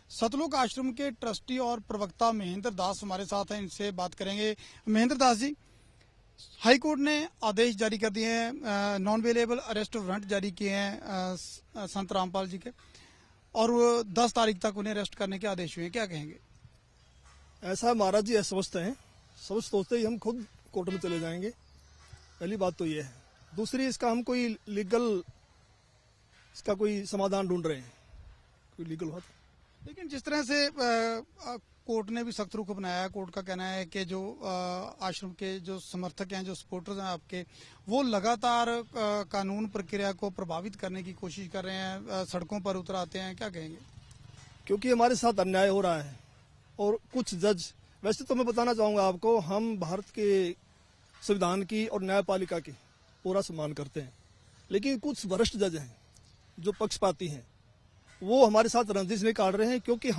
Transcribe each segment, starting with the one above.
सतलोक आश्रम के ट्रस्टी और प्रवक्ता महेंद्र दास हमारे साथ हैं, इनसे बात करेंगे। महेंद्र दास जी, हाई कोर्ट ने आदेश जारी कर दिए हैं, नॉन अवेलेबल अरेस्ट वारंट जारी किए हैं संत रामपाल जी के, और वो 10 तारीख तक उन्हें अरेस्ट करने के आदेश हुए हैं, क्या कहेंगे? ऐसा महाराज जी अस्वस्थ हैं, सोचते ही हम खुद कोर्ट में चले जाएंगे। पहली बात तो ये है। दूसरी, इसका हम कोई लीगल इसका कोई समाधान ढूंढ रहे हैं, कोई लीगल हुआ था। लेकिन जिस तरह से कोर्ट ने भी सख्त रुख अपनाया है, कोर्ट का कहना है कि जो आश्रम के जो समर्थक हैं, जो सपोर्टर्स हैं आपके, वो लगातार कानून प्रक्रिया को प्रभावित करने की कोशिश कर रहे हैं, सड़कों पर उतर आते हैं, क्या कहेंगे? क्योंकि हमारे साथ अन्याय हो रहा है और कुछ जज, वैसे तो मैं बताना चाहूँगा आपको, हम भारत के संविधान की और न्यायपालिका की पूरा सम्मान करते हैं, लेकिन कुछ वरिष्ठ जज हैं जो पक्षपाती हैं, वो हमारे साथ रंजिश नहीं काट रहे हैं। क्योंकि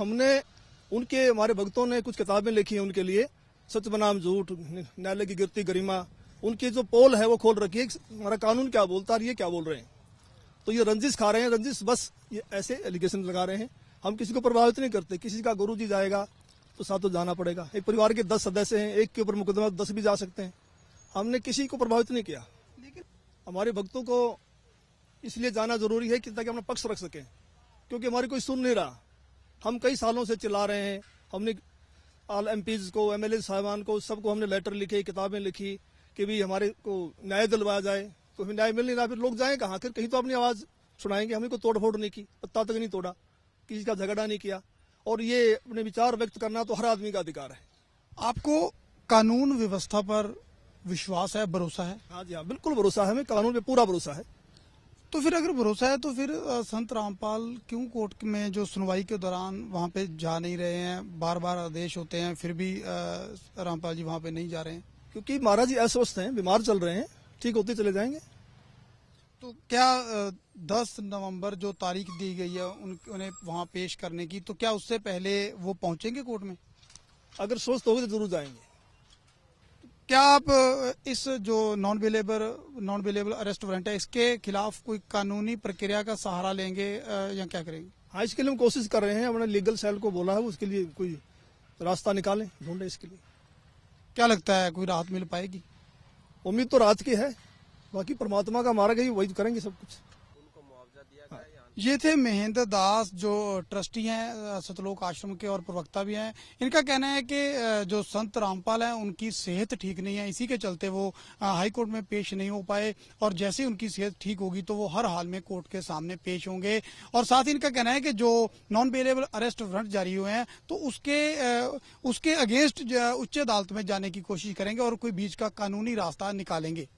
हमारे भक्तों ने कुछ किताबें लिखी हैं उनके लिए, सच बनाम झूठ, न्यायालय की गिरती गरिमा, उनकी जो पोल है वो खोल रखी है, हमारा कानून क्या बोलता है, ये क्या बोल रहे हैं। तो ये रंजिश खा रहे हैं, रंजिश बस ये ऐसे एलिगेशन लगा रहे हैं। हम किसी को प्रभावित नहीं करते, किसी का गुरुजी जाएगा तो साथ तो जाना पड़ेगा। एक परिवार के 10 सदस्य हैं, एक के ऊपर मुकदमा 10 भी जा सकते हैं। हमने किसी को प्रभावित नहीं किया, लेकिन हमारे भक्तों को इसलिए जाना जरूरी है कि ताकि अपना पक्ष रख सकें, क्योंकि हमारी कोई सुन नहीं रहा। हम कई सालों से चिल्ला रहे हैं, हमने ऑल एमपीज को, एमएलए साहिबान को, सबको हमने लेटर लिखे, किताबें लिखी कि भी हमारे को न्याय दिलवाया जाए। तो हमें न्याय मिल नहीं रहा, फिर लोग जाएं कहाँ? फिर कहीं तो अपनी आवाज सुनाएंगे। हमें कोई तोड़ फोड़ नहीं की, पत्ता तक नहीं तोड़ा, किसी का झगड़ा नहीं किया, और ये अपने विचार व्यक्त करना तो हर आदमी का अधिकार है। आपको कानून व्यवस्था पर विश्वास है, भरोसा है? हाँ जी हाँ, बिल्कुल भरोसा है, हमें कानून पे पूरा भरोसा है। तो फिर अगर भरोसा है तो फिर संत रामपाल क्यों कोर्ट में जो सुनवाई के दौरान वहां पे जा नहीं रहे हैं? बार बार आदेश होते हैं, फिर भी रामपाल जी वहां पे नहीं जा रहे हैं। क्योंकि महाराज जी अस्वस्थ हैं, बीमार चल रहे हैं, ठीक होते चले जाएंगे। तो क्या 10 नवंबर जो तारीख दी गई है उन्हें वहां पेश करने की, तो क्या उससे पहले वो पहुंचेंगे कोर्ट में? अगर स्वस्थ होंगे तो जरूर जाएंगे। क्या आप इस जो नॉन अवेलेबल अरेस्ट वारंट है, इसके खिलाफ कोई कानूनी प्रक्रिया का सहारा लेंगे या क्या करेंगे? हाँ, इसके लिए हम कोशिश कर रहे हैं। हमने लीगल सेल को बोला है, उसके लिए कोई रास्ता निकालें, ढूंढे इसके लिए। क्या लगता है कोई राहत मिल पाएगी? उम्मीद तो राहत की है, बाकी परमात्मा का मार्ग है, वही करेंगे सब कुछ। ये थे महेंद्र दास, जो ट्रस्टी हैं सतलोक आश्रम के और प्रवक्ता भी हैं। इनका कहना है कि जो संत रामपाल हैं उनकी सेहत ठीक नहीं है, इसी के चलते वो हाई कोर्ट में पेश नहीं हो पाए, और जैसे ही उनकी सेहत ठीक होगी तो वो हर हाल में कोर्ट के सामने पेश होंगे। और साथ ही इनका कहना है कि जो नॉन अवेलेबल अरेस्ट वारंट जारी हुए हैं तो उसके अगेंस्ट उच्च अदालत में जाने की कोशिश करेंगे और कोई बीच का कानूनी रास्ता निकालेंगे।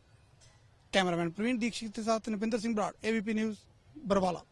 कैमरामैन प्रवीण दीक्षित के साथ निपिंदर सिंह ब्राड, एबीपी न्यूज, बरवाला।